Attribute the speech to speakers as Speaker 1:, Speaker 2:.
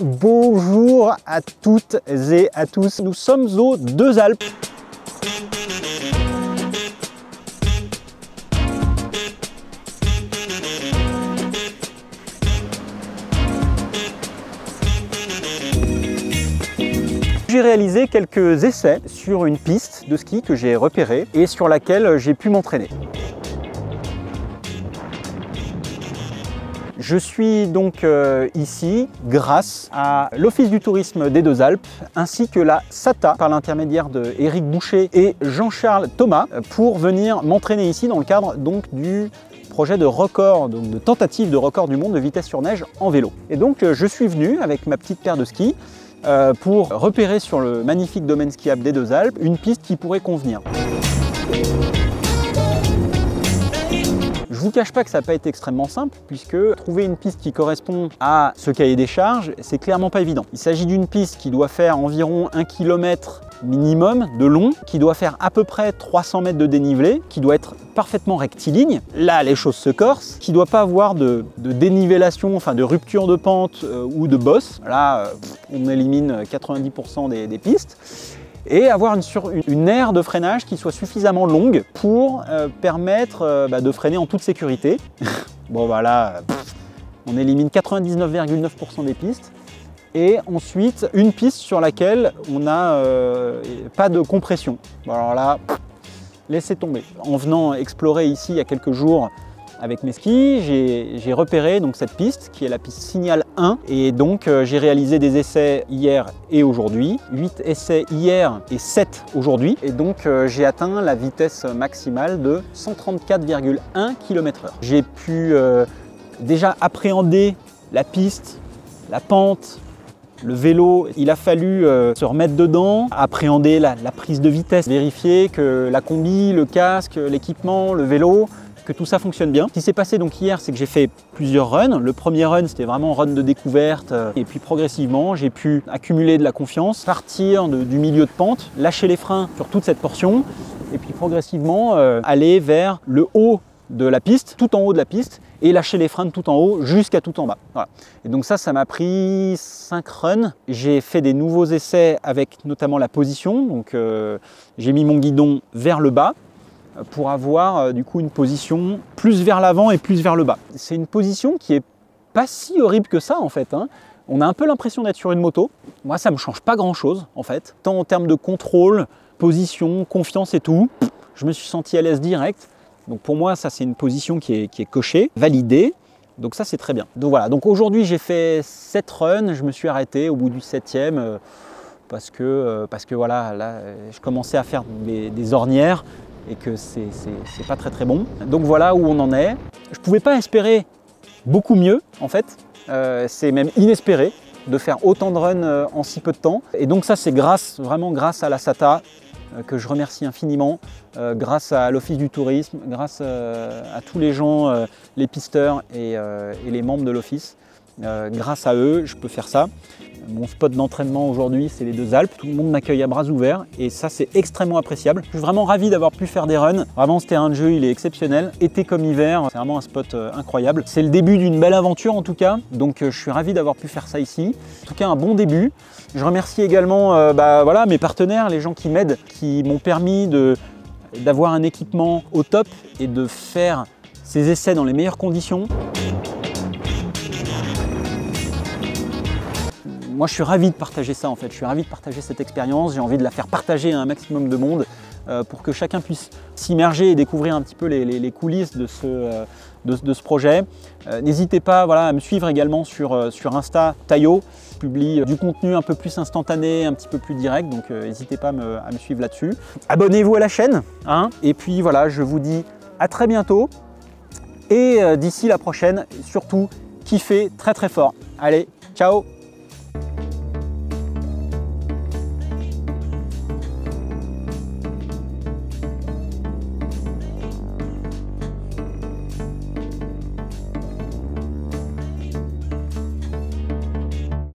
Speaker 1: Bonjour à toutes et à tous, nous sommes aux Deux Alpes. J'ai réalisé quelques essais sur une piste de ski que j'ai repérée et sur laquelle j'ai pu m'entraîner. Je suis donc ici grâce à l'Office du tourisme des Deux Alpes ainsi que la SATA par l'intermédiaire de Éric Boucher et Jean-Charles Thomas pour venir m'entraîner ici dans le cadre donc du projet de record, donc de tentative de record du monde de vitesse sur neige en vélo. Et donc je suis venu avec ma petite paire de skis pour repérer sur le magnifique domaine skiable des Deux Alpes une piste qui pourrait convenir. Je vous cache pas que ça n'a pas été extrêmement simple puisque trouver une piste qui correspond à ce cahier des charges, c'est clairement pas évident. Il s'agit d'une piste qui doit faire environ 1 km minimum de long, qui doit faire à peu près 300 mètres de dénivelé, qui doit être parfaitement rectiligne. Là, les choses se corsent, qui ne doit pas avoir de dénivellation, enfin de rupture de pente ou de bosse. Là, on élimine 90% des pistes. Et avoir une aire de freinage qui soit suffisamment longue pour permettre de freiner en toute sécurité. Bon voilà, on élimine 99,9% des pistes. Et ensuite, une piste sur laquelle on n'a pas de compression. Bon, alors là, laissez tomber. En venant explorer ici il y a quelques jours avec mes skis, j'ai repéré donc cette piste qui est la piste Signal 1 et donc j'ai réalisé des essais hier et aujourd'hui, 8 essais hier et 7 aujourd'hui et donc j'ai atteint la vitesse maximale de 134,1 km/h. J'ai pu déjà appréhender la piste, la pente, le vélo. Il a fallu se remettre dedans, appréhender la prise de vitesse, vérifier que la combi, le casque, l'équipement, le vélo, que tout ça fonctionne bien. Ce qui s'est passé donc hier, c'est que j'ai fait plusieurs runs. Le premier run, c'était vraiment un run de découverte. Et puis progressivement, j'ai pu accumuler de la confiance, partir du milieu de pente, lâcher les freins sur toute cette portion, et puis progressivement aller vers le haut de la piste, tout en haut de la piste, et lâcher les freins de tout en haut jusqu'à tout en bas. Voilà. Et donc ça m'a pris 5 runs. J'ai fait des nouveaux essais avec notamment la position. Donc j'ai mis mon guidon vers le bas, pour avoir du coup une position plus vers l'avant et plus vers le bas. C'est une position qui est pas si horrible que ça en fait, hein. On a un peu l'impression d'être sur une moto. Moi ça me change pas grand chose en fait. Tant en termes de contrôle, position, confiance et tout, je me suis senti à l'aise direct. Donc pour moi ça c'est une position qui est cochée, validée. Donc ça c'est très bien. Donc voilà, donc aujourd'hui j'ai fait 7 runs, je me suis arrêté au bout du 7e parce que voilà, là je commençais à faire des ornières et que c'est pas très bon. Donc voilà où on en est. Je pouvais pas espérer beaucoup mieux en fait. C'est même inespéré de faire autant de runs en si peu de temps. Et donc ça c'est vraiment grâce à la SATA que je remercie infiniment, grâce à l'Office du tourisme, grâce à tous les gens, les pisteurs et les membres de l'Office. Grâce à eux, je peux faire ça. Mon spot d'entraînement aujourd'hui, c'est les Deux Alpes. Tout le monde m'accueille à bras ouverts et ça, c'est extrêmement appréciable. Je suis vraiment ravi d'avoir pu faire des runs. Vraiment, ce terrain de jeu, il est exceptionnel. Été comme hiver, c'est vraiment un spot incroyable. C'est le début d'une belle aventure en tout cas. Donc, je suis ravi d'avoir pu faire ça ici. En tout cas, un bon début. Je remercie également voilà, mes partenaires, les gens qui m'aident, qui m'ont permis d'avoir un équipement au top et de faire ces essais dans les meilleures conditions. Moi, je suis ravi de partager ça en fait, je suis ravi de partager cette expérience, j'ai envie de la faire partager à un maximum de monde pour que chacun puisse s'immerger et découvrir un petit peu les coulisses de ce projet. N'hésitez pas à me suivre également sur Insta, Taillot. Je publie du contenu un peu plus instantané, un petit peu plus direct, donc n'hésitez pas à me suivre là-dessus. Abonnez-vous à la chaîne, hein, et puis voilà, je vous dis à très bientôt et d'ici la prochaine, surtout kiffez très fort. Allez, ciao!